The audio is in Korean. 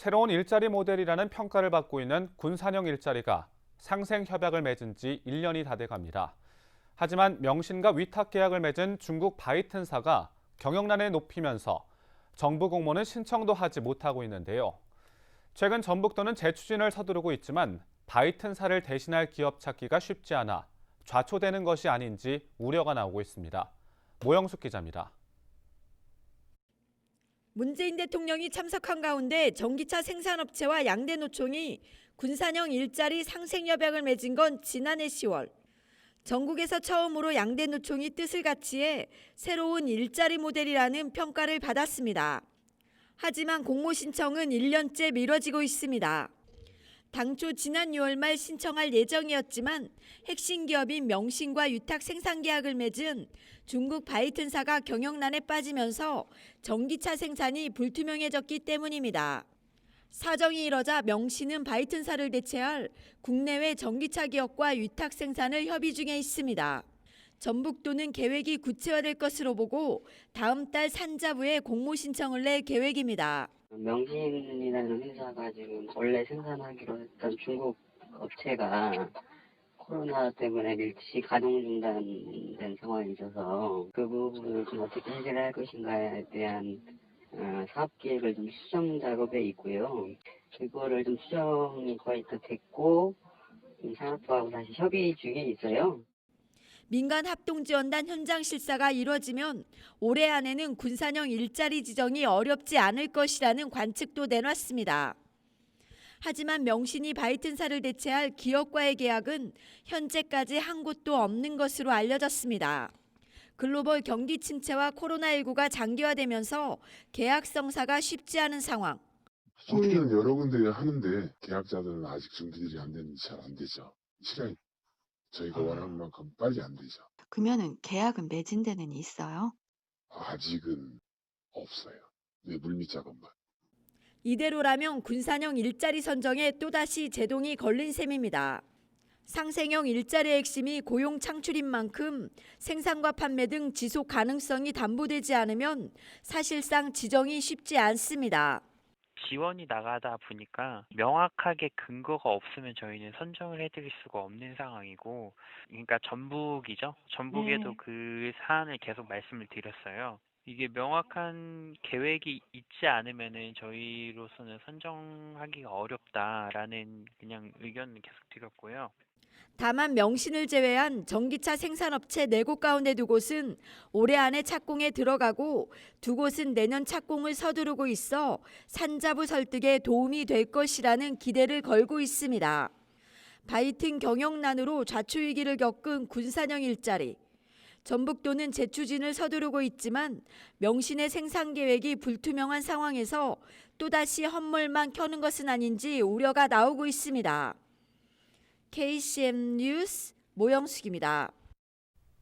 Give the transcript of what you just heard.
새로운 일자리 모델이라는 평가를 받고 있는 군산형 일자리가 상생 협약을 맺은 지 1년이 다 돼갑니다. 하지만 명신과 위탁 계약을 맺은 중국 바이튼사가 경영난에 높이면서 정부 공모는 신청도 하지 못하고 있는데요. 최근 전북도는 재추진을 서두르고 있지만 바이튼사를 대신할 기업 찾기가 쉽지 않아 좌초되는 것이 아닌지 우려가 나오고 있습니다. 모영숙 기자입니다. 문재인 대통령이 참석한 가운데 전기차 생산업체와 양대노총이 군산형 일자리 상생협약을 맺은 건 지난해 10월. 전국에서 처음으로 양대노총이 뜻을 같이해 새로운 일자리 모델이라는 평가를 받았습니다. 하지만 공모 신청은 1년째 미뤄지고 있습니다. 당초 지난 6월 말 신청할 예정이었지만 핵심 기업인 명신과 유탁 생산 계약을 맺은 중국 바이튼사가 경영난에 빠지면서 전기차 생산이 불투명해졌기 때문입니다. 사정이 이러자 명신은 바이튼사를 대체할 국내외 전기차 기업과 유탁 생산을 협의 중에 있습니다. 전북도는 계획이 구체화될 것으로 보고 다음 달 산자부에 공모 신청을 낼 계획입니다. 명신이라는 회사가 지금 원래 생산하기로 했던 중국 업체가 코로나 때문에 일시 가동 중단된 상황이 있어서 그 부분을 좀 어떻게 해결할 것인가에 대한 사업 계획을 좀 수정 작업에 있고요. 그거를 좀 수정이 거의 다 됐고 산업부하고 다시 협의 중에 있어요. 민간 합동지원단 현장 실사가 이뤄지면 올해 안에는 군산형 일자리 지정이 어렵지 않을 것이라는 관측도 내놨습니다. 하지만 명신이 바이튼사를 대체할 기업과의 계약은 현재까지 한 곳도 없는 것으로 알려졌습니다. 글로벌 경기 침체와 코로나19가 장기화되면서 계약 성사가 쉽지 않은 상황. 협의는 여러 군데 하는데 계약자들은 아직 준비들이 안 되는지 잘 안 되죠. 시간이 저희가 원하는 만큼 빨리 안 되죠. 그러면은 계약은 맺은 데는 있어요? 아직은 없어요. 네, 물밑 작업만. 이대로라면 군산형 일자리 선정에 또다시 제동이 걸린 셈입니다. 상생형 일자리의 핵심이 고용 창출인 만큼 생산과 판매 등 지속 가능성이 담보되지 않으면 사실상 지정이 쉽지 않습니다. 지원이 나가다 보니까 명확하게 근거가 없으면 저희는 선정을 해드릴 수가 없는 상황이고, 그러니까 전북이죠. 전북에도 그 사안을 계속 말씀을 드렸어요. 이게 명확한 계획이 있지 않으면은 저희로서는 선정하기가 어렵다라는 그냥 의견을 계속 드렸고요. 다만 명신을 제외한 전기차 생산업체 4곳 가운데 2곳은 올해 안에 착공에 들어가고 2곳은 내년 착공을 서두르고 있어 산자부 설득에 도움이 될 것이라는 기대를 걸고 있습니다. 바이튼 경영난으로 좌초위기를 겪은 군산형 일자리. 전북도는 재추진을 서두르고 있지만 명신의 생산 계획이 불투명한 상황에서 또다시 헛물만 켜는 것은 아닌지 우려가 나오고 있습니다. KCM 뉴스 모영숙입니다.